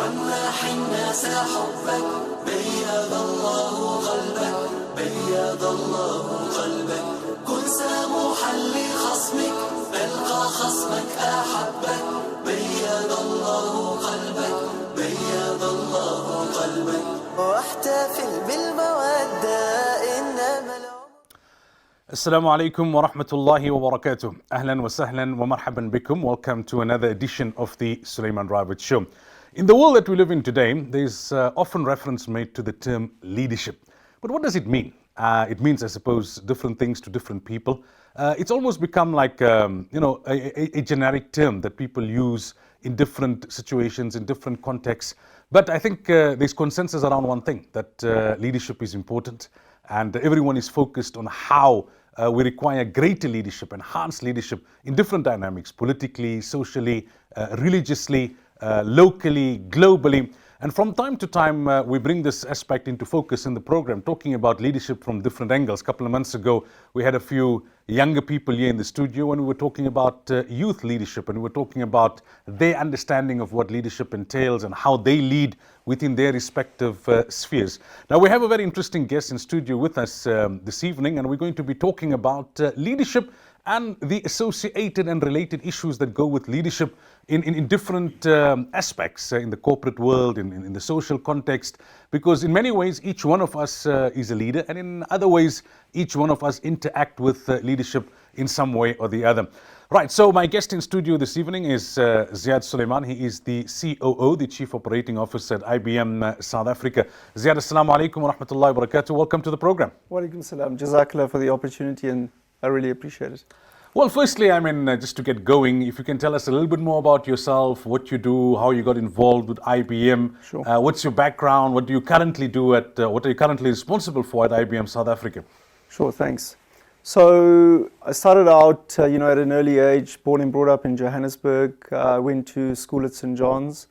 وامنح الناس حبك بيض الله قلبك بيض الله قلبك كن سموحا لخصمك ألقى خصمك أحبك بيض الله قلبك بيض الله قلبك واحتفل بالمودة إنما Assalamu alaikum wa rahmatullahi wa barakatuh. Ahlan wa sahlan wa marhaban bikum. Welcome to another edition of the Sulaimaan Ravat Show. In the world that we live in today, there's often reference made to the term leadership. But what does it mean? It means, I suppose, different things to different people. It's almost become like, a generic term that people use in different situations, in different contexts. But I think there's consensus around one thing, that leadership is important. And everyone is focused on how we require greater leadership, enhanced leadership in different dynamics, politically, socially, religiously, locally, globally. And from time to time, we bring this aspect into focus in the program, talking about leadership from different angles. A couple of months ago, we had a few younger people here in the studio and we were talking about youth leadership, and we were talking about their understanding of what leadership entails and how they lead within their respective spheres. Now, we have a very interesting guest in studio with us this evening, and we're going to be talking about leadership and the associated and related issues that go with leadership in different aspects in the corporate world, in the social context, because in many ways each one of us is a leader, and in other ways each one of us interact with leadership in some way or the other. Right, so my guest in studio this evening is Ziaad Suleman. He is the COO, the Chief Operating Officer at IBM South Africa. Ziaad, assalamu alaikum wa rahmatullahi wa barakatuh. Welcome to the program. Wa alaikum salam. Jazakallah for the opportunity, and I really appreciate it. Well, firstly, just to get going, if you can tell us a little bit more about yourself, what you do, how you got involved with IBM, Sure. What's your background, what do you currently do what are you currently responsible for at IBM South Africa? Sure, thanks. So I started out, at an early age, born and brought up in Johannesburg. I went to school at St. John's,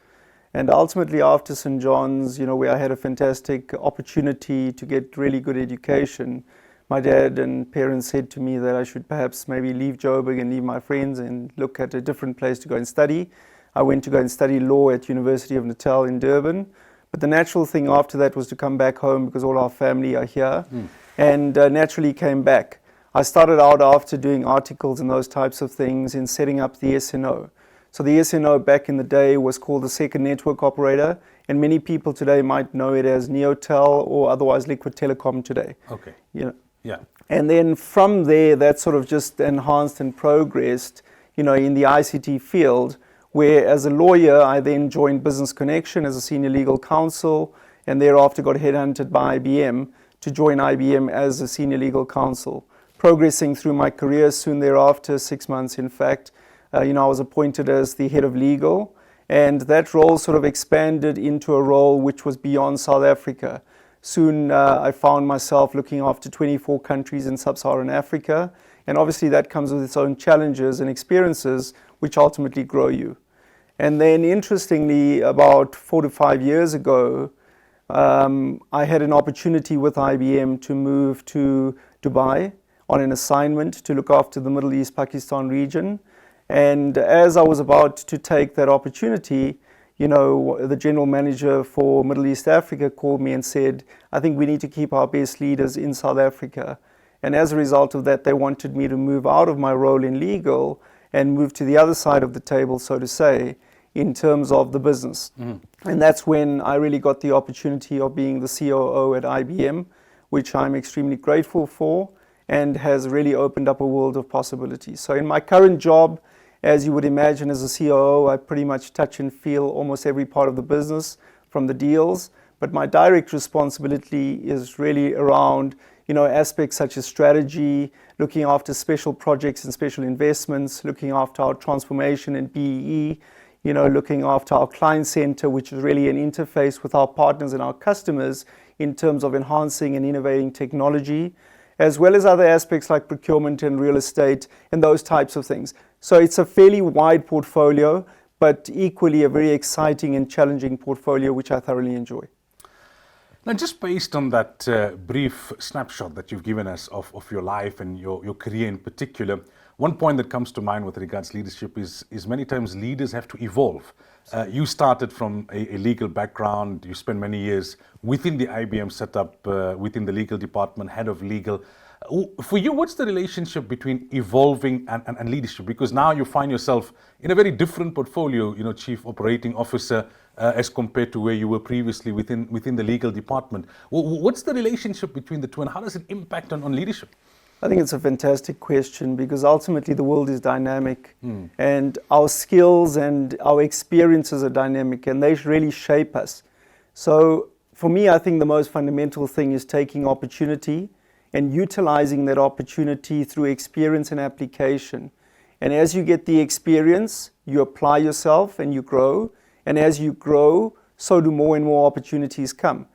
and ultimately after St. John's, where I had a fantastic opportunity to get really good education, my dad and parents said to me that I should perhaps maybe leave Joburg and leave my friends and look at a different place to go and study. I went to go and study law at University of Natal in Durban. But the natural thing after that was to come back home because all our family are here, and naturally came back. I started out after doing articles and those types of things in setting up the SNO. So the SNO back in the day was called the Second Network Operator, and many people today might know it as Neotel or otherwise Liquid Telecom today. Okay. Yeah. And then from there, that sort of just enhanced and progressed, in the ICT field, where as a lawyer, I then joined Business Connection as a senior legal counsel, and thereafter got headhunted by IBM to join IBM as a senior legal counsel. Progressing through my career, soon thereafter, 6 months in fact, I was appointed as the head of legal, and that role sort of expanded into a role which was beyond South Africa. Soon I found myself looking after 24 countries in sub-Saharan Africa, and obviously that comes with its own challenges and experiences which ultimately grow you. And then interestingly, about 4 to 5 years ago, I had an opportunity with IBM to move to Dubai on an assignment to look after the Middle East Pakistan region. And as I was about to take that opportunity, the general manager for Middle East Africa called me and said, I think we need to keep our best leaders in South Africa. And as a result of that, they wanted me to move out of my role in legal and move to the other side of the table, so to say, in terms of the business. And that's when I really got the opportunity of being the COO at IBM, which I'm extremely grateful for and has really opened up a world of possibilities. So in my current job, as you would imagine, as a COO, I pretty much touch and feel almost every part of the business from the deals. But my direct responsibility is really around, aspects such as strategy, looking after special projects and special investments, looking after our transformation and BEE, looking after our client center, which is really an interface with our partners and our customers in terms of enhancing and innovating technology, as well as other aspects like procurement and real estate and those types of things. So it's a fairly wide portfolio, but equally a very exciting and challenging portfolio, which I thoroughly enjoy. Now, just based on that brief snapshot that you've given us of your life and your career in particular, one point that comes to mind with regards leadership is many times leaders have to evolve. You started from a legal background, you spent many years within the IBM setup, within the legal department, head of legal. For you, what's the relationship between evolving and leadership? Because now you find yourself in a very different portfolio, Chief Operating Officer, as compared to where you were previously within the legal department. What's the relationship between the two, and how does it impact on leadership? I think it's a fantastic question, because ultimately the world is dynamic, and our skills and our experiences are dynamic, and they really shape us. So for me, I think the most fundamental thing is taking opportunity and utilizing that opportunity through experience and application. And as you get the experience, you apply yourself and you grow. And as you grow, so do more and more opportunities come.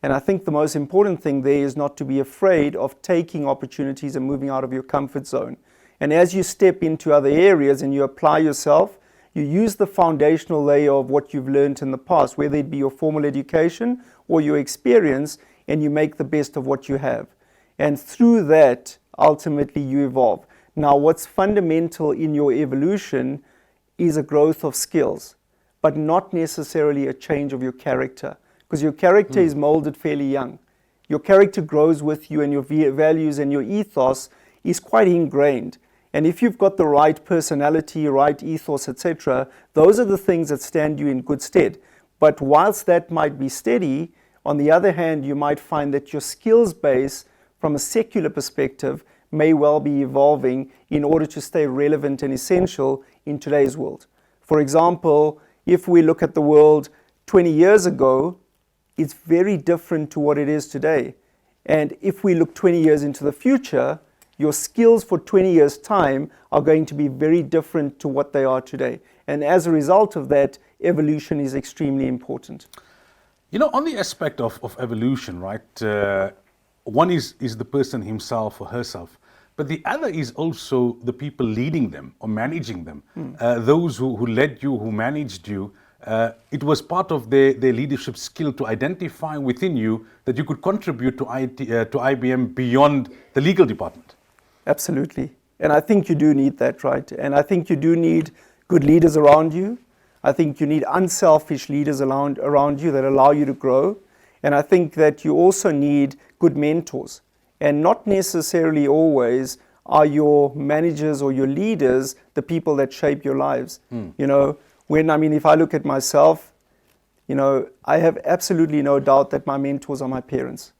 And I think the most important thing there is not to be afraid of taking opportunities and moving out of your comfort zone. And as you step into other areas and you apply yourself, you use the foundational layer of what you've learned in the past, whether it be your formal education or your experience, and you make the best of what you have. And through that, ultimately you evolve. Now, what's fundamental in your evolution is a growth of skills, but not necessarily a change of your character, because your character is molded fairly young. Your character grows with you, and your values and your ethos is quite ingrained. And if you've got the right personality, right ethos, etc., those are the things that stand you in good stead. But whilst that might be steady, on the other hand, you might find that your skills base from a secular perspective may well be evolving in order to stay relevant and essential in today's world. For example, if we look at the world 20 years ago, it's very different to what it is today. And if we look 20 years into the future, your skills for 20 years' time are going to be very different to what they are today. And as a result of that, evolution is extremely important. On the aspect of evolution, right, one is the person himself or herself, but the other is also the people leading them or managing them. Those who led you, who managed you, it was part of their leadership skill to identify within you that you could contribute to IBM beyond the legal department. Absolutely. And I think you do need that, right? And I think you do need good leaders around you. I think you need unselfish leaders around you that allow you to grow. And I think that you also need good mentors. And not necessarily always are your managers or your leaders the people that shape your lives. If I look at myself, I have absolutely no doubt that my mentors are my parents.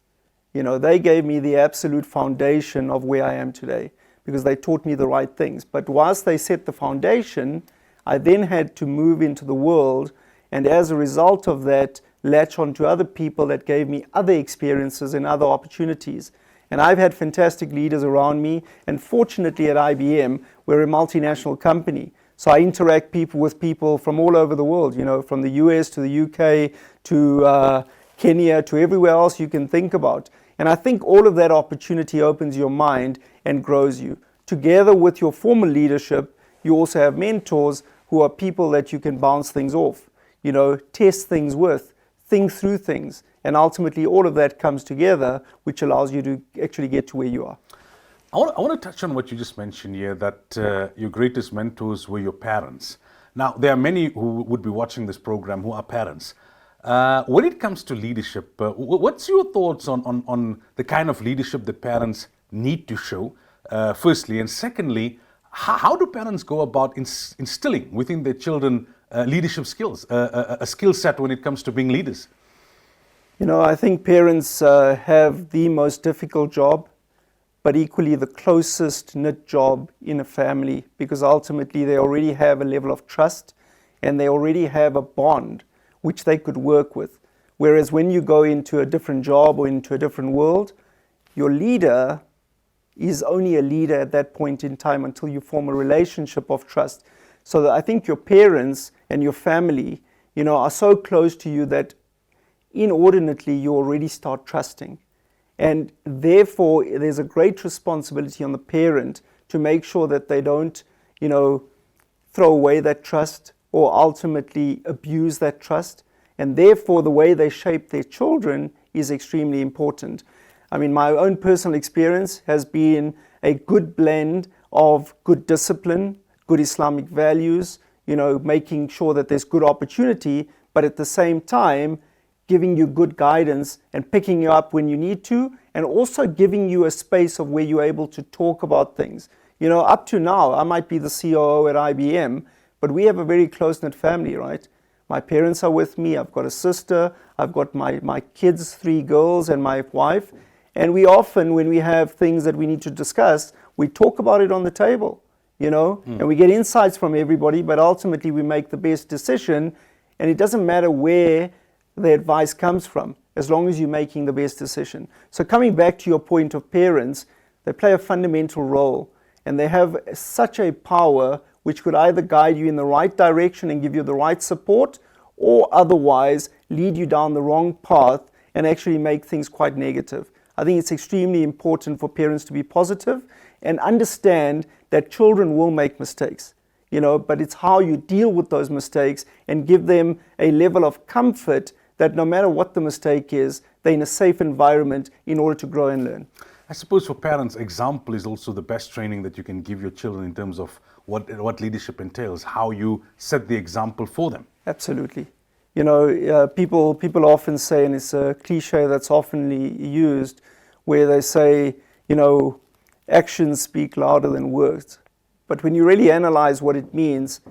They gave me the absolute foundation of where I am today because they taught me the right things. But whilst they set the foundation, I then had to move into the world, and as a result of that, latch on to other people that gave me other experiences and other opportunities. And I've had fantastic leaders around me, and fortunately at IBM, we're a multinational company. So I interact with people from all over the world, from the US to the UK to Kenya to everywhere else you can think about. And I think all of that opportunity opens your mind and grows you. Together with your formal leadership, you also have mentors who are people that you can bounce things off, test things with, think through things. And ultimately all of that comes together, which allows you to actually get to where you are. I want to touch on what you just mentioned here, that your greatest mentors were your parents. Now, there are many who would be watching this program who are parents. When it comes to leadership, what's your thoughts on the kind of leadership that parents need to show, firstly? And secondly, how do parents go about instilling within their children leadership skills, a skill set when it comes to being leaders? I think parents have the most difficult job, but equally the closest knit job in a family, because ultimately they already have a level of trust and they already have a bond which they could work with. Whereas when you go into a different job or into a different world, your leader is only a leader at that point in time until you form a relationship of trust. So that I think your parents and your family, are so close to you that inordinately you already start trusting. And therefore, there's a great responsibility on the parent to make sure that they don't, throw away that trust or ultimately abuse that trust. And therefore, the way they shape their children is extremely important. My own personal experience has been a good blend of good discipline, good Islamic values, making sure that there's good opportunity, but at the same time, giving you good guidance and picking you up when you need to, and also giving you a space of where you're able to talk about things. Up to now, I might be the COO at IBM, but we have a very close-knit family, right? My parents are with me, I've got a sister, I've got my kids, 3 girls, and my wife. And we often, when we have things that we need to discuss, we talk about it on the table, and we get insights from everybody, but ultimately we make the best decision, and it doesn't matter where the advice comes from, as long as you're making the best decision. So coming back to your point of parents, they play a fundamental role, and they have such a power which could either guide you in the right direction and give you the right support, or otherwise lead you down the wrong path and actually make things quite negative. I think it's extremely important for parents to be positive and understand that children will make mistakes, but it's how you deal with those mistakes and give them a level of comfort that no matter what the mistake is, they're in a safe environment in order to grow and learn. I suppose for parents, example is also the best training that you can give your children in terms of what leadership entails, how you set the example for them. Absolutely. People often say, and it's a cliche that's often used, where they say, actions speak louder than words. But when you really analyze what it means,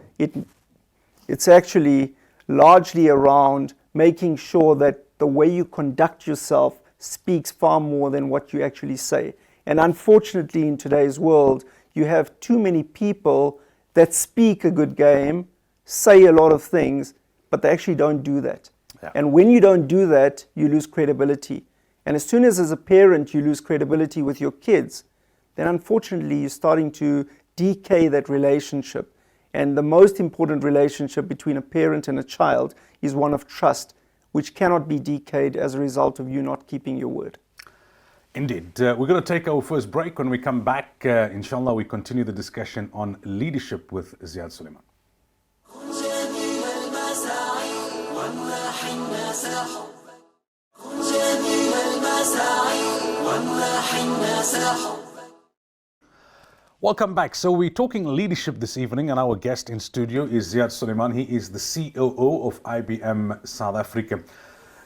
it's actually largely around making sure that the way you conduct yourself speaks far more than what you actually say. And unfortunately, in today's world, you have too many people that speak a good game, say a lot of things, but they actually don't do that. Yeah. And when you don't do that, you lose credibility. And as soon as a parent, you lose credibility with your kids, then unfortunately, you're starting to decay that relationship. And the most important relationship between a parent and a child is one of trust, which cannot be decayed as a result of you not keeping your word. Indeed. We're going to take our first break. When we come back, inshallah, we continue the discussion on leadership with Ziaad Suleman. Welcome back. So we're talking leadership this evening, and our guest in studio is Ziaad Suleman. He is the COO of IBM South Africa.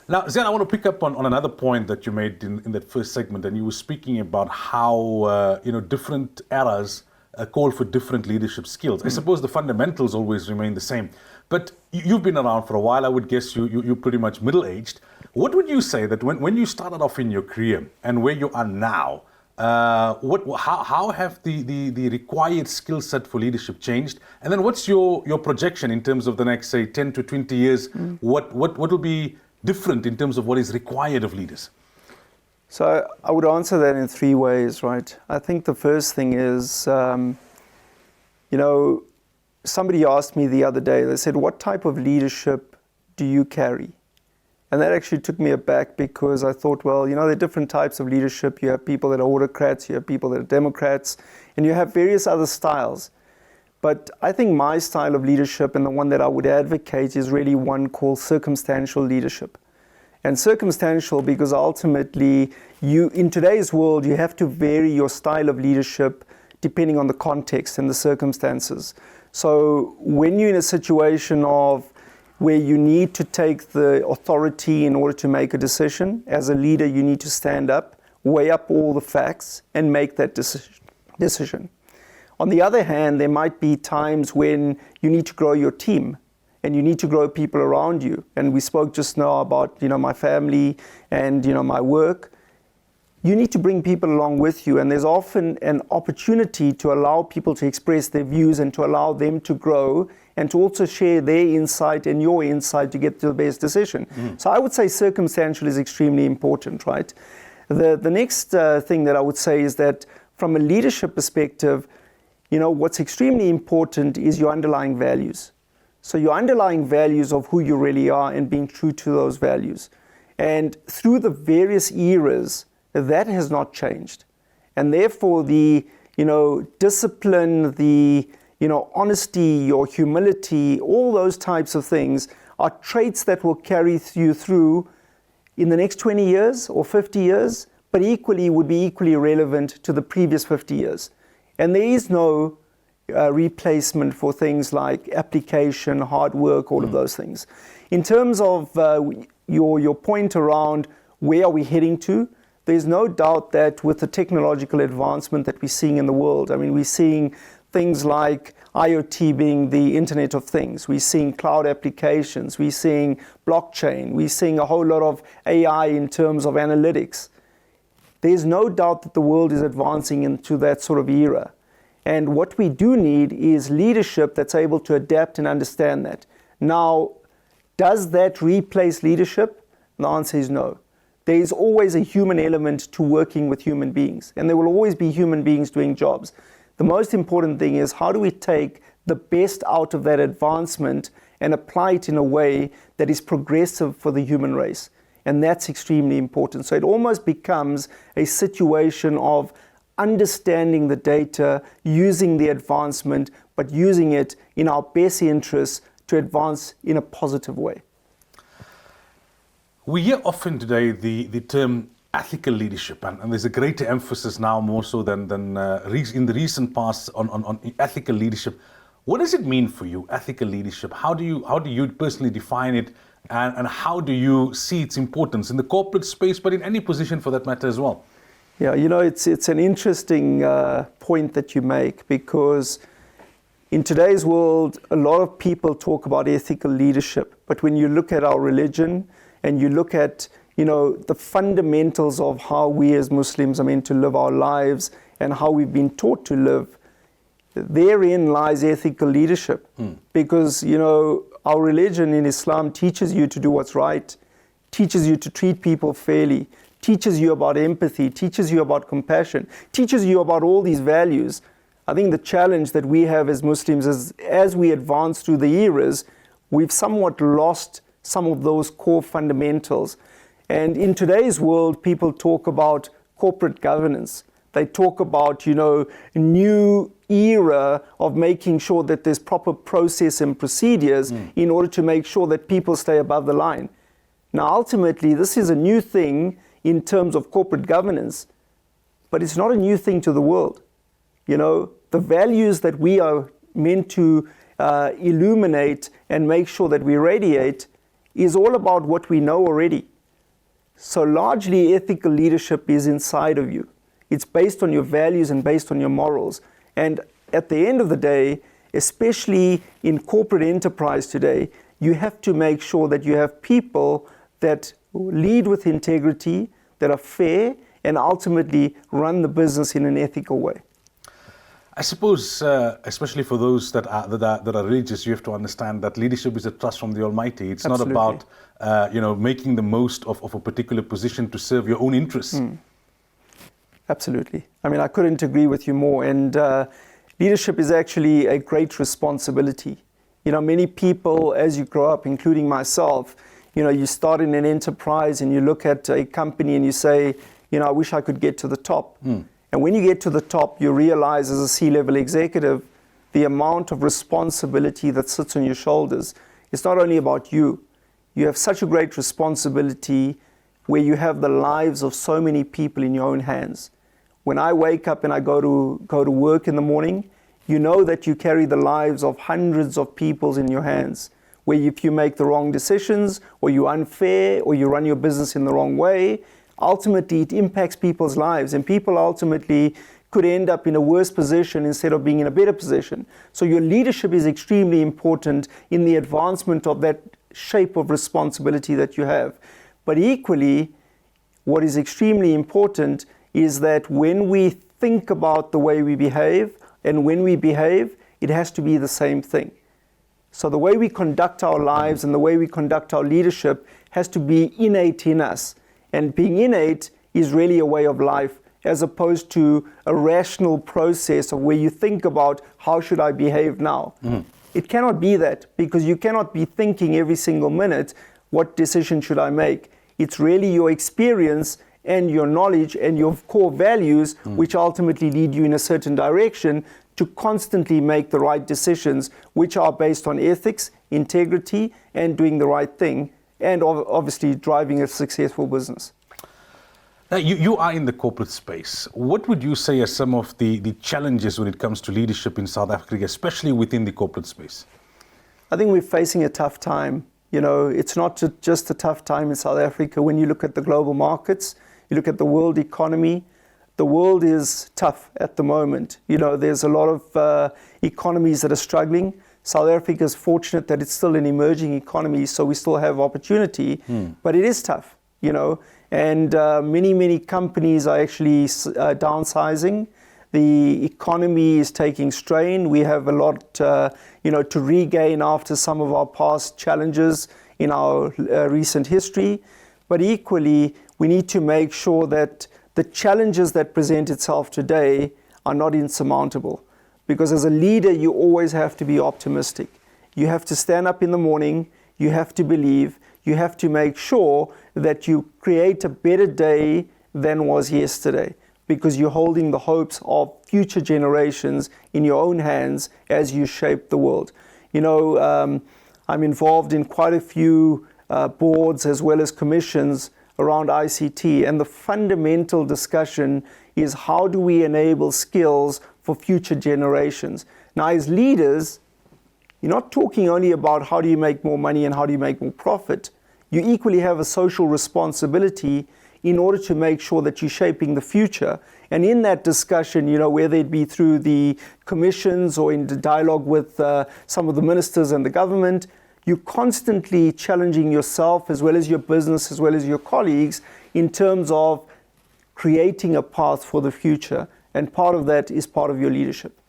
Now, Ziaad, I want to pick up on another point that you made in that first segment, and you were speaking about how different eras call for different leadership skills. I suppose the fundamentals always remain the same, but you've been around for a while. I would guess you're pretty much middle-aged. What would you say that when you started off in your career and where you are now, how have the required skill set for leadership changed? And then what's your projection in terms of the next, say, 10 to 20 years? What will be different in terms of what is required of leaders? So I would answer that in 3 ways, right? I think the first thing is, somebody asked me the other day, they said, what type of leadership do you carry? And that actually took me aback, because I thought, well, there are different types of leadership. You have people that are autocrats, you have people that are democrats, and you have various other styles. But I think my style of leadership, and the one that I would advocate, is really one called circumstantial leadership. And circumstantial because ultimately, in today's world, you have to vary your style of leadership depending on the context and the circumstances. So when you're in a situation of where you need to take the authority in order to make a decision, as a leader, you need to stand up, weigh up all the facts, and make that decision. On the other hand, there might be times when you need to grow your team and you need to grow people around you. And we spoke just now about, my family and, my work. You need to bring people along with you, and there's often an opportunity to allow people to express their views and to allow them to grow and to also share their insight and your insight to get to the best decision. So I would say circumstantial is extremely important, right? The next thing that I would say is that from a leadership perspective, what's extremely important is your underlying values. So your underlying values of who you really are and being true to those values. And through the various eras, that has not changed. And therefore the, discipline, the, honesty, your humility, all those types of things are traits that will carry you through in the next 20 years or 50 years, but equally would be equally relevant to the previous 50 years. And there is no replacement for things like application, hard work, all of those things. In terms of your point around where are we heading to, there's no doubt that with the technological advancement that we're seeing in the world, I mean, we're seeing things like IoT being the Internet of Things, we're seeing cloud applications, we're seeing blockchain, we're seeing a whole lot of AI in terms of analytics. There's no doubt that the world is advancing into that sort of era. And what we do need is leadership that's able to adapt and understand that. Now, does that replace leadership? The answer is no. There is always a human element to working with human beings, and there will always be human beings doing jobs. The most important thing is, how do we take the best out of that advancement and apply it in a way that is progressive for the human race? And that's extremely important. So it almost becomes a situation of understanding the data, using the advancement, but using it in our best interests to advance in a positive way. We hear often today the term ethical leadership, and there's a greater emphasis now more so than in the recent past on ethical leadership. What does it mean for you, ethical leadership? How do you personally define it, and how do you see its importance in the corporate space, but in any position for that matter as well? Yeah, it's an interesting point that you make, because in today's world, a lot of people talk about ethical leadership, but when you look at our religion and you look at the fundamentals of how we as Muslims are meant to live our lives and how we've been taught to live, therein lies ethical leadership. Because our religion in Islam teaches you to do what's right, teaches you to treat people fairly, teaches you about empathy, teaches you about compassion, teaches you about all these values. I think the challenge that we have as Muslims is, as we advance through the eras, we've somewhat lost some of those core fundamentals. And in today's world, people talk about corporate governance. They talk about, a new era of making sure that there's proper process and procedures in order to make sure that people stay above the line. Now, ultimately, this is a new thing in terms of corporate governance, but it's not a new thing to the world. The values that we are meant to illuminate and make sure that we radiate is all about what we know already. So largely, ethical leadership is inside of you. It's based on your values and based on your morals. And at the end of the day, especially in corporate enterprise today, you have to make sure that you have people that lead with integrity, that are fair, and ultimately run the business in an ethical way. I suppose, especially for those that are religious, you have to understand that leadership is a trust from the Almighty. It's Absolutely. not about making the most of a particular position to serve your own interests. Absolutely. I mean, I couldn't agree with you more. And leadership is actually a great responsibility. Many people, as you grow up, including myself, you start in an enterprise and you look at a company and you say, I wish I could get to the top. And when you get to the top, you realize as a C-level executive, the amount of responsibility that sits on your shoulders. It's not only about you. You have such a great responsibility where you have the lives of so many people in your own hands. When I wake up and I go to work in the morning, you know that you carry the lives of hundreds of people in your hands, where if you make the wrong decisions, or you're unfair, or you run your business in the wrong way, ultimately it impacts people's lives, and people ultimately could end up in a worse position instead of being in a better position. So your leadership is extremely important in the advancement of that shape of responsibility that you have. But equally, what is extremely important is that when we think about the way we behave, and when we behave, it has to be the same thing. So the way we conduct our lives and the way we conduct our leadership has to be innate in us. And being innate is really a way of life, as opposed to a rational process of where you think about how should I behave now. It cannot be that, because you cannot be thinking every single minute, what decision should I make? It's really your experience and your knowledge and your core values which ultimately lead you in a certain direction to constantly make the right decisions, which are based on ethics, integrity, and doing the right thing, and obviously driving a successful business. You are in the corporate space. What would you say are some of the challenges when it comes to leadership in South Africa, especially within the corporate space? I think we're facing a tough time. You know, it's not just a tough time in South Africa. When you look at the global markets, you look at the world economy, the world is tough at the moment. You know, there's a lot of economies that are struggling. South Africa is fortunate that it's still an emerging economy, so we still have opportunity, but it is tough, you know, and many companies are actually downsizing. The economy is taking strain. We have a lot, to regain after some of our past challenges in our recent history. But equally, we need to make sure that the challenges that present itself today are not insurmountable. Because as a leader, you always have to be optimistic. You have to stand up in the morning, you have to believe, you have to make sure that you create a better day than was yesterday, because you're holding the hopes of future generations in your own hands as you shape the world. You know, I'm involved in quite a few boards as well as commissions around ICT, and the fundamental discussion is how do we enable skills for future generations. Now, as leaders, you're not talking only about how do you make more money and how do you make more profit. You equally have a social responsibility in order to make sure that you're shaping the future. And in that discussion, you know, whether it be through the commissions or in the dialogue with some of the ministers and the government, you're constantly challenging yourself as well as your business, as well as your colleagues, in terms of creating a path for the future. And part of that is part of your leadership.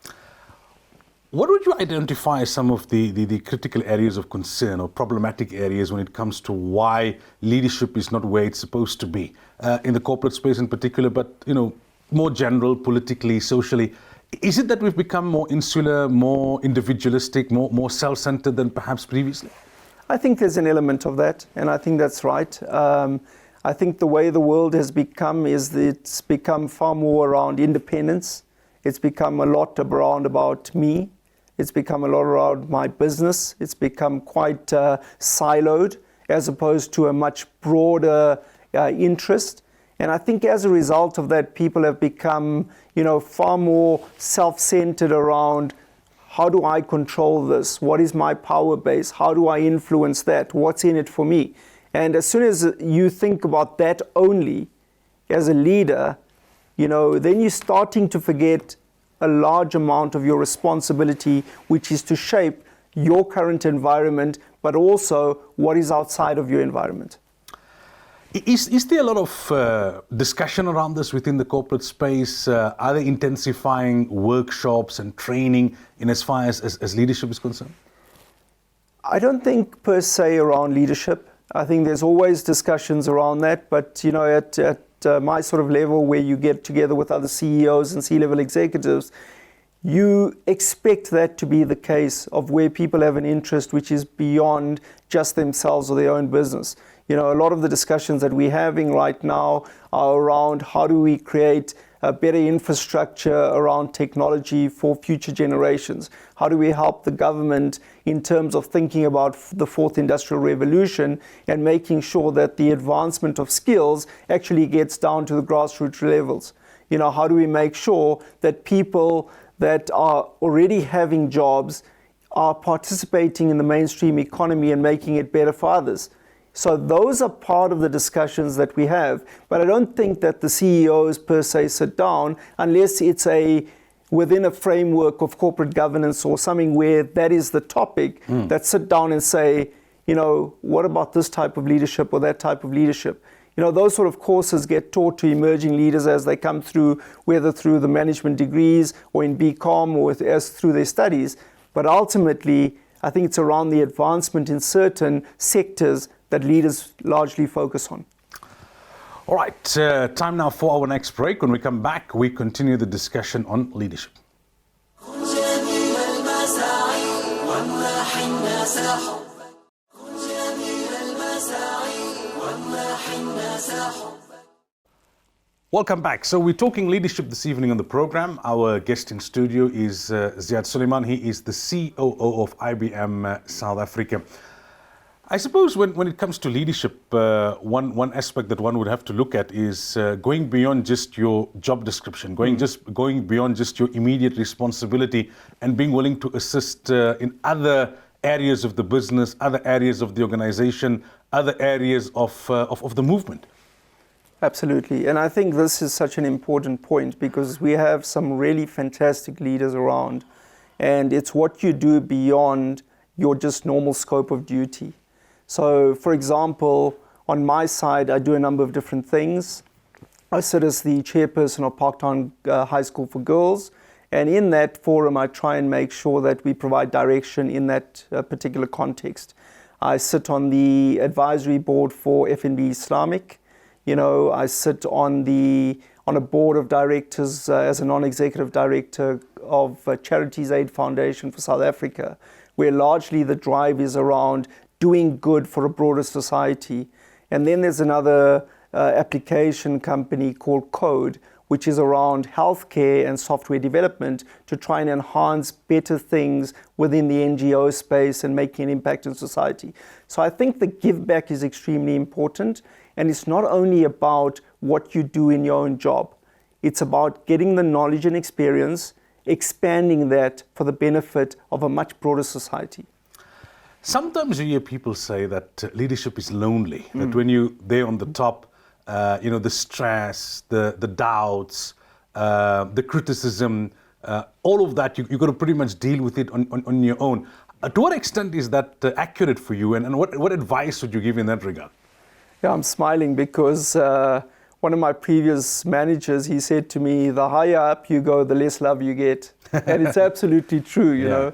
What would you identify as some of the critical areas of concern or problematic areas when it comes to why leadership is not where it's supposed to be in the corporate space in particular, but, you know, more general, politically, socially? Is it that we've become more insular, more individualistic, more self-centered than perhaps previously? I think there's an element of that, and I think that's right. I think the way the world has become is that it's become far more around independence. It's become a lot around about me. It's become a lot around my business. It's become quite siloed as opposed to a much broader interest. And I think as a result of that, people have become, you know, far more self-centered around how do I control this? What is my power base? How do I influence that? What's in it for me? And as soon as you think about that only as a leader, you know, then you're starting to forget a large amount of your responsibility, which is to shape your current environment, but also what is outside of your environment. Is there a lot of discussion around this within the corporate space? Are they intensifying workshops and training in as far as leadership is concerned? I don't think per se around leadership. I think there's always discussions around that, but you know, at my sort of level where you get together with other CEOs and C-level executives, you expect that to be the case of where people have an interest which is beyond just themselves or their own business. You know, a lot of the discussions that we're having right now are around how do we create a better infrastructure around technology for future generations? How do we help the government in terms of thinking about the fourth industrial revolution and making sure that the advancement of skills actually gets down to the grassroots levels? You know, how do we make sure that people that are already having jobs are participating in the mainstream economy and making it better for others? So those are part of the discussions that we have, but I don't think that the CEOs per se sit down unless it's within a framework of corporate governance or something where that is the topic, that sit down and say, you know, what about this type of leadership or that type of leadership? You know, those sort of courses get taught to emerging leaders as they come through, whether through the management degrees or in BCom or through their studies. But ultimately, I think it's around the advancement in certain sectors that leaders largely focus on. All right, time now for our next break. When we come back, we continue the discussion on leadership. Welcome back. So we're talking leadership this evening on the program. Our guest in studio is Ziaad Suleman. He is the COO of IBM South Africa. I suppose when it comes to leadership, one aspect that one would have to look at is going beyond just your job description, going beyond just your immediate responsibility, and being willing to assist in other areas of the business, other areas of the organization, other areas of the movement. Absolutely. And I think this is such an important point because we have some really fantastic leaders around, and it's what you do beyond your just normal scope of duty. So, for example, on my side, I do a number of different things. I sit as the chairperson of Parktown High School for Girls, and in that forum, I try and make sure that we provide direction in that particular context. I sit on the advisory board for FNB Islamic. I sit on a board of directors as a non-executive director of Charities Aid Foundation for South Africa, where largely the drive is around doing good for a broader society. And then there's another application company called Code, which is around healthcare and software development to try and enhance better things within the NGO space and making an impact in society. So I think the give back is extremely important. And it's not only about what you do in your own job. It's about getting the knowledge and experience, expanding that for the benefit of a much broader society. Sometimes you hear people say that leadership is lonely, that when you're there on the top, the stress, the doubts, the criticism, all of that, you've got to pretty much deal with it on your own. To what extent is that accurate for you, and what advice would you give in that regard? Yeah, I'm smiling because one of my previous managers, he said to me, the higher up you go, the less love you get. And it's absolutely true, you know,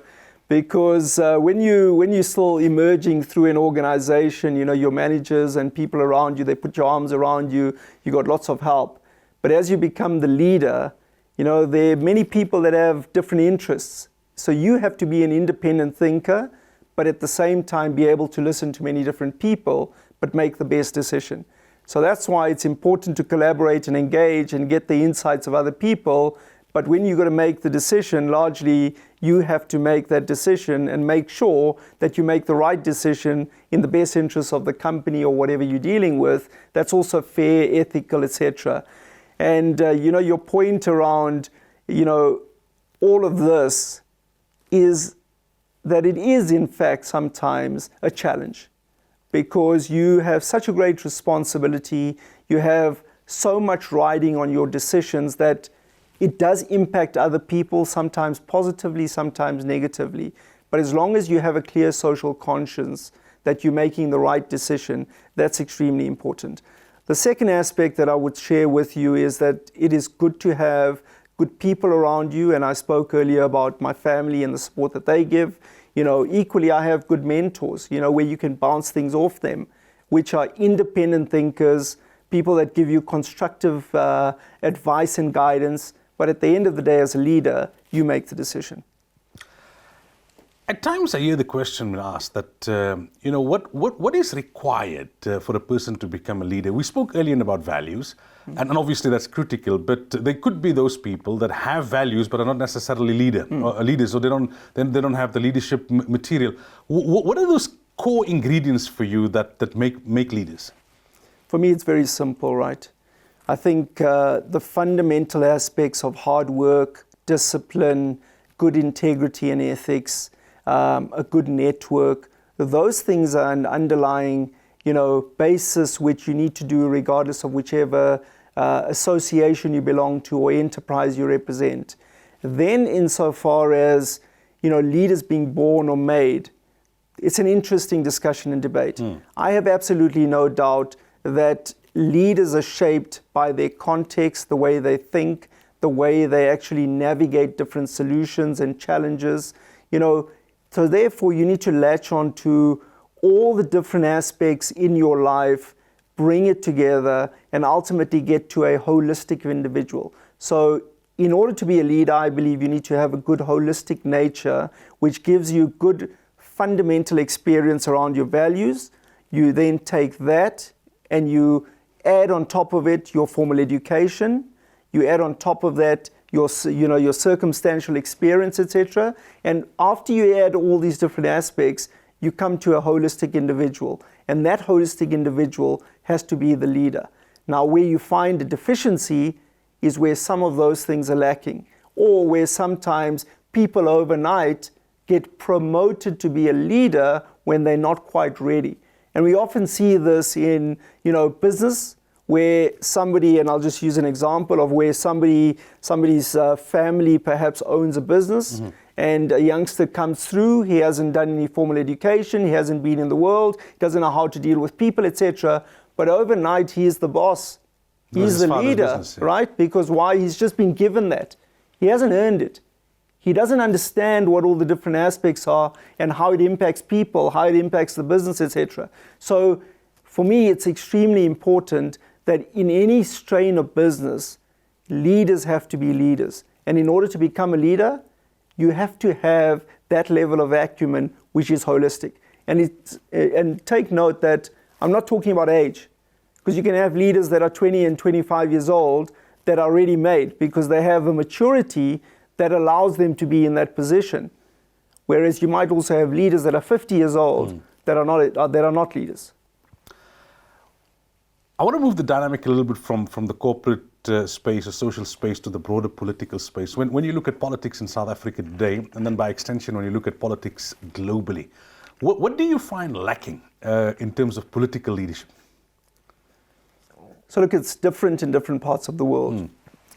because when you're still emerging through an organization, your managers and people around you, they put your arms around you, you got lots of help. But as you become the leader, there are many people that have different interests. So you have to be an independent thinker, but at the same time be able to listen to many different people, but make the best decision. So that's why it's important to collaborate and engage and get the insights of other people. But when you've got to make the decision, largely you have to make that decision and make sure that you make the right decision in the best interest of the company or whatever you're dealing with. That's also fair, ethical, etc. And your point around all of this is that it is in fact sometimes a challenge, because you have such a great responsibility, you have so much riding on your decisions that it does impact other people, sometimes positively, sometimes negatively. But as long as you have a clear social conscience that you're making the right decision, that's extremely important. The second aspect that I would share with you is that it is good to have good people around you, and I spoke earlier about my family and the support that they give. Equally, I have good mentors, where you can bounce things off them, which are independent thinkers, people that give you constructive advice and guidance. But at the end of the day, as a leader, you make the decision. At times I hear the question asked that, what is required for a person to become a leader? We spoke earlier about values, and obviously that's critical, but there could be those people that have values but are not necessarily leaders, or they don't have the leadership material. What are those core ingredients for you that make leaders? For me, it's very simple, right? I think the fundamental aspects of hard work, discipline, good integrity and ethics, a good network, those things are an underlying, basis which you need to do regardless of whichever association you belong to or enterprise you represent. Then insofar as, leaders being born or made, it's an interesting discussion and debate. I have absolutely no doubt that leaders are shaped by their context, the way they think, the way they actually navigate different solutions and challenges. So therefore you need to latch on to all the different aspects in your life, bring it together, and ultimately get to a holistic individual. So in order to be a leader, I believe you need to have a good holistic nature, which gives you good fundamental experience around your values. You then take that and you add on top of it your formal education. You add on top of that your circumstantial experience, etc. And after you add all these different aspects, you come to a holistic individual, and that holistic individual has to be the leader. Now, where you find a deficiency is where some of those things are lacking, or where sometimes people overnight get promoted to be a leader when they're not quite ready. And we often see this in, business, where somebody, and I'll just use an example of where somebody's family perhaps owns a business, and a youngster comes through, he hasn't done any formal education, he hasn't been in the world, he doesn't know how to deal with people, etc. But overnight, he's the boss. He's the leader, right? Because why? He's just been given that. He hasn't earned it. He doesn't understand what all the different aspects are and how it impacts people, how it impacts the business, etc. So for me, it's extremely important that in any strain of business, leaders have to be leaders. And in order to become a leader, you have to have that level of acumen, which is holistic. And take note that I'm not talking about age, because you can have leaders that are 20 and 25 years old that are ready made because they have a maturity that allows them to be in that position. Whereas you might also have leaders that are 50 years old that are not leaders. I want to move the dynamic a little bit from the corporate space or social space to the broader political space. When you look at politics in South Africa today, and then by extension when you look at politics globally, what do you find lacking in terms of political leadership? So look, it's different in different parts of the world.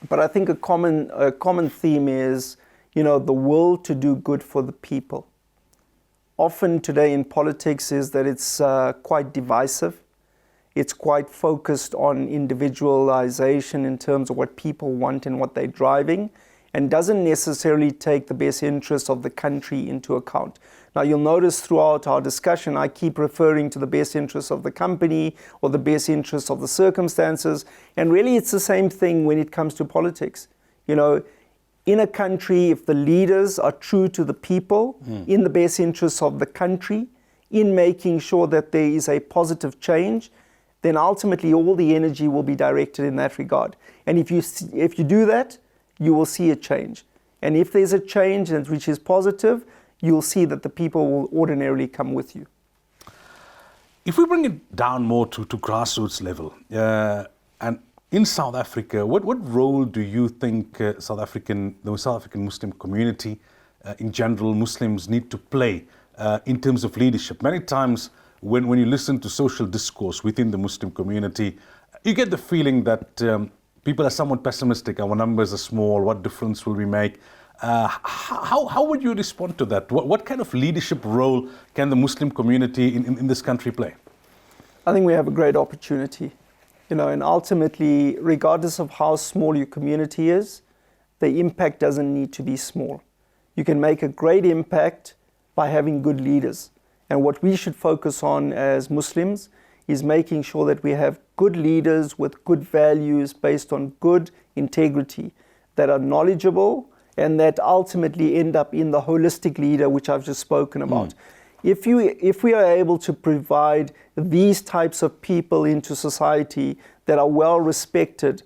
But I think a common theme is, the will to do good for the people. Often today in politics is that it's quite divisive. It's quite focused on individualization in terms of what people want and what they're driving, and doesn't necessarily take the best interests of the country into account. Now, you'll notice throughout our discussion, I keep referring to the best interests of the company or the best interests of the circumstances, and really it's the same thing when it comes to politics. In a country, if the leaders are true to the people, in the best interests of the country, in making sure that there is a positive change, then ultimately all the energy will be directed in that regard. And if you do that, you will see a change. And if there's a change which is positive, you'll see that the people will ordinarily come with you. If we bring it down more to grassroots level, and in South Africa, what role do you think the South African Muslim community, in general, Muslims need to play in terms of leadership? Many times when you listen to social discourse within the Muslim community, you get the feeling that people are somewhat pessimistic. Our numbers are small. What difference will we make? How would you respond to that? What kind of leadership role can the Muslim community in this country play? I think we have a great opportunity. And ultimately, regardless of how small your community is, the impact doesn't need to be small. You can make a great impact by having good leaders. And what we should focus on as Muslims is making sure that we have good leaders with good values based on good integrity, that are knowledgeable and that ultimately end up in the holistic leader, which I've just spoken about. If we are able to provide these types of people into society that are well respected,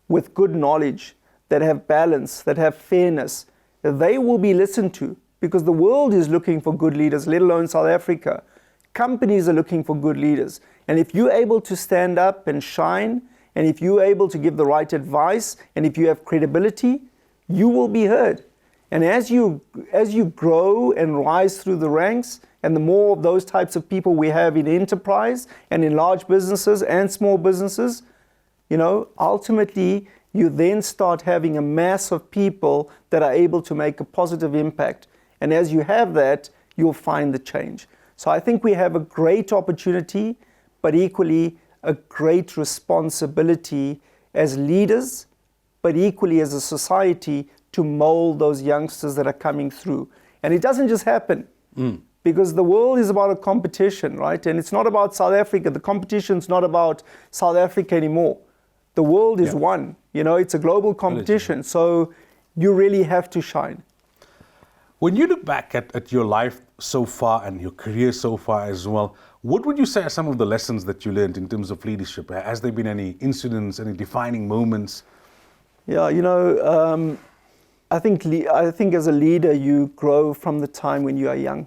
with good knowledge, that have balance, that have fairness, they will be listened to, because the world is looking for good leaders, let alone South Africa. Companies are looking for good leaders. And if you're able to stand up and shine, and if you're able to give the right advice, and if you have credibility, you will be heard. And as you grow and rise through the ranks, and the more of those types of people we have in enterprise and in large businesses and small businesses, ultimately you then start having a mass of people that are able to make a positive impact. And as you have that, you'll find the change. So I think we have a great opportunity, but equally a great responsibility as leaders, but equally as a society to mold those youngsters that are coming through. And it doesn't just happen, because the world is about a competition, right? And it's not about South Africa. The competition's not about South Africa anymore. The world is one, it's a global competition. So you really have to shine. When you look back at your life so far and your career so far as well, what would you say are some of the lessons that you learned in terms of leadership? Has there been any incidents, any defining moments? Yeah, I think as a leader, you grow from the time when you are young.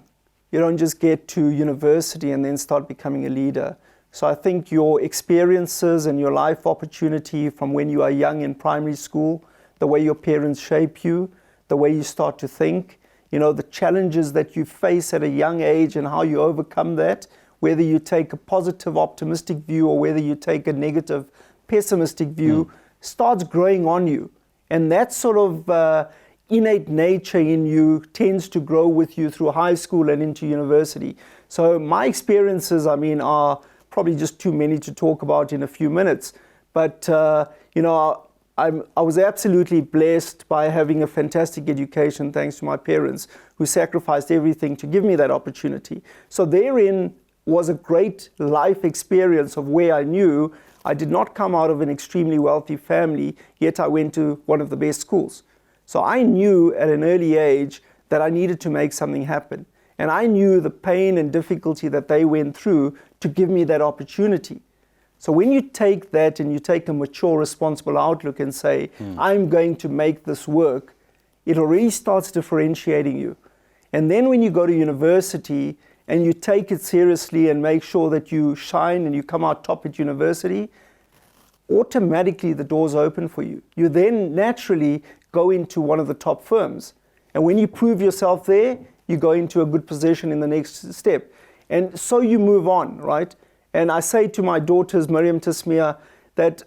You don't just get to university and then start becoming a leader. So I think your experiences and your life opportunity from when you are young in primary school, the way your parents shape you, the way you start to think, the challenges that you face at a young age and how you overcome that, whether you take a positive, optimistic view or whether you take a negative, pessimistic view, starts growing on you. And that sort of innate nature in you tends to grow with you through high school and into university. So my experiences, are probably just too many to talk about in a few minutes. But, I was absolutely blessed by having a fantastic education thanks to my parents who sacrificed everything to give me that opportunity. So therein was a great life experience of where I knew I did not come out of an extremely wealthy family, yet I went to one of the best schools. So I knew at an early age that I needed to make something happen. And I knew the pain and difficulty that they went through to give me that opportunity. So when you take that and you take a mature, responsible outlook and say, I'm going to make this work, it already starts differentiating you. And then when you go to university and you take it seriously and make sure that you shine and you come out top at university, automatically the doors open for you. You then naturally go into one of the top firms. And when you prove yourself there, you go into a good position in the next step. And so you move on, right? And I say to my daughters, Miriam, Tasmia, that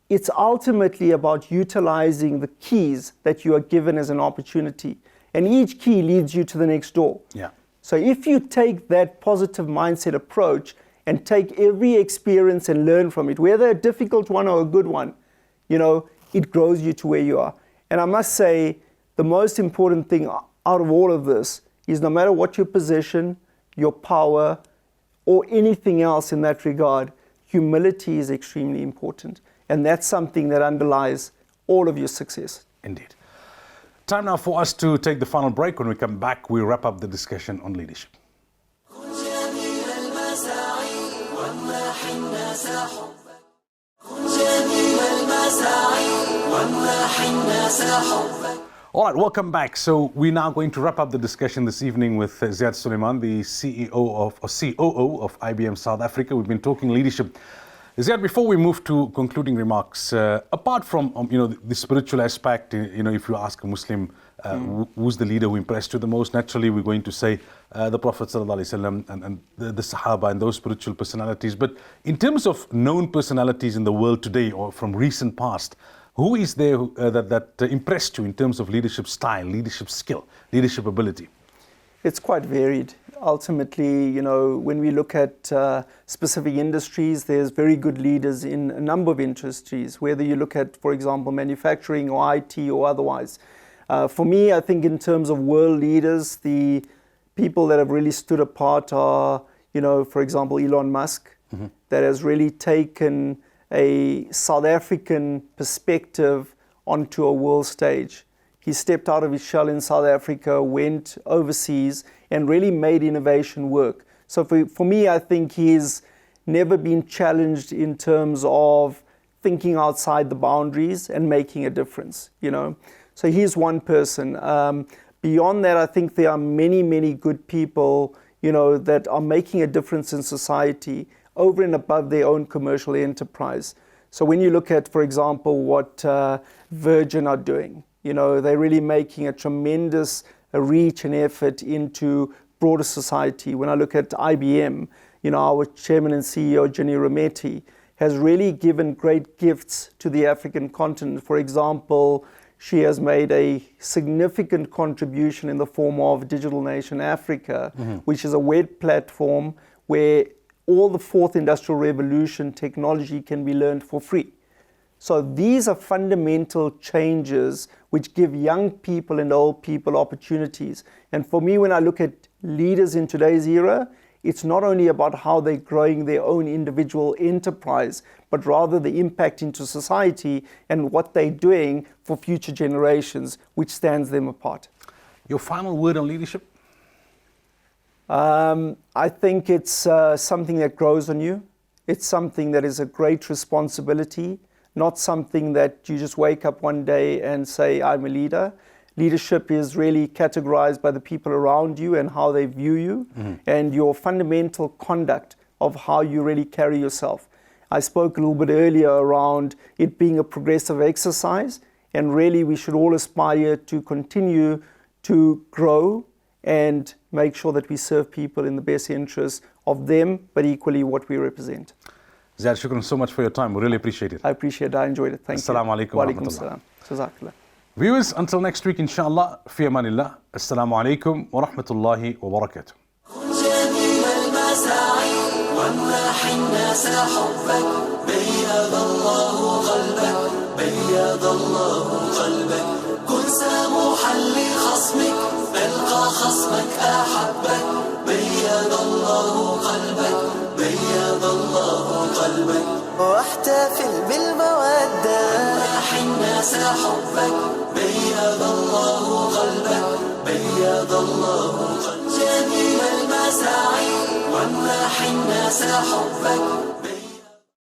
it's ultimately about utilizing the keys that you are given as an opportunity. And each key leads you to the next door. Yeah. So if you take that positive mindset approach and take every experience and learn from it, whether a difficult one or a good one, it grows you to where you are. And I must say, the most important thing out of all of this is no matter what your position, your power, or anything else in that regard, humility is extremely important. And that's something that underlies all of your success. Indeed. Time now for us to take the final break. When we come back, we wrap up the discussion on leadership. All right, welcome back. So we're now going to wrap up the discussion this evening with Ziaad Suleman, the COO of IBM South Africa. We've been talking leadership. Ziaad, before we move to concluding remarks, apart from the spiritual aspect, if you ask a Muslim who's the leader who impressed you the most, naturally we're going to say the Prophet ﷺ and the Sahaba and those spiritual personalities. But in terms of known personalities in the world today or from recent past, who is there that impressed you in terms of leadership style, leadership skill, leadership ability? It's quite varied. Ultimately, when we look at specific industries, there's very good leaders in a number of industries, whether you look at, for example, manufacturing or IT or otherwise. For me, I think in terms of world leaders, the people that have really stood apart are, for example, Elon Musk, that has really taken a South African perspective onto a world stage. He stepped out of his shell in South Africa, went overseas, and really made innovation work. So for me, I think he's never been challenged in terms of thinking outside the boundaries and making a difference, So he's one person. Beyond that, I think there are many, many good people, that are making a difference in society over and above their own commercial enterprise. So when you look at, for example, what Virgin are doing, they're really making a tremendous reach and effort into broader society. When I look at IBM, our chairman and CEO, Ginny Rometty, has really given great gifts to the African continent. For example, she has made a significant contribution in the form of Digital Nation Africa, which is a web platform where all the fourth industrial revolution technology can be learned for free. So these are fundamental changes which give young people and old people opportunities. And for me, when I look at leaders in today's era, it's not only about how they're growing their own individual enterprise, but rather the impact into society and what they're doing for future generations, which stands them apart. Your final word on leadership? I think it's something that grows on you. It's something that is a great responsibility, not something that you just wake up one day and say, I'm a leader. Leadership is really categorized by the people around you and how they view you, and your fundamental conduct of how you really carry yourself. I spoke a little bit earlier around it being a progressive exercise, and really we should all aspire to continue to grow and make sure that we serve people in the best interest of them, but equally what we represent. Ziaad, shukran so much for your time. We really appreciate it. I appreciate it. I enjoyed it. Thank you. Assalamu alaikum wa Walaikum rahmatullah. salam. Jazakallah. Viewers, until next week, inshallah, fi amanillah. Assalamu alaikum wa rahmatullahi wa barakatuh. جميل المساعي وامنح الناس حبك بيض الله قلبك بيض الله قلبك كن سموحا لخصمك ألقى خصمك أحبك بيض الله قلبك بيض الله قلبك واحتفل بالمودة وامنح الناس حبك بيض الله قلبك بيض الله قلبك جميل المساعي وامنح الناس حبك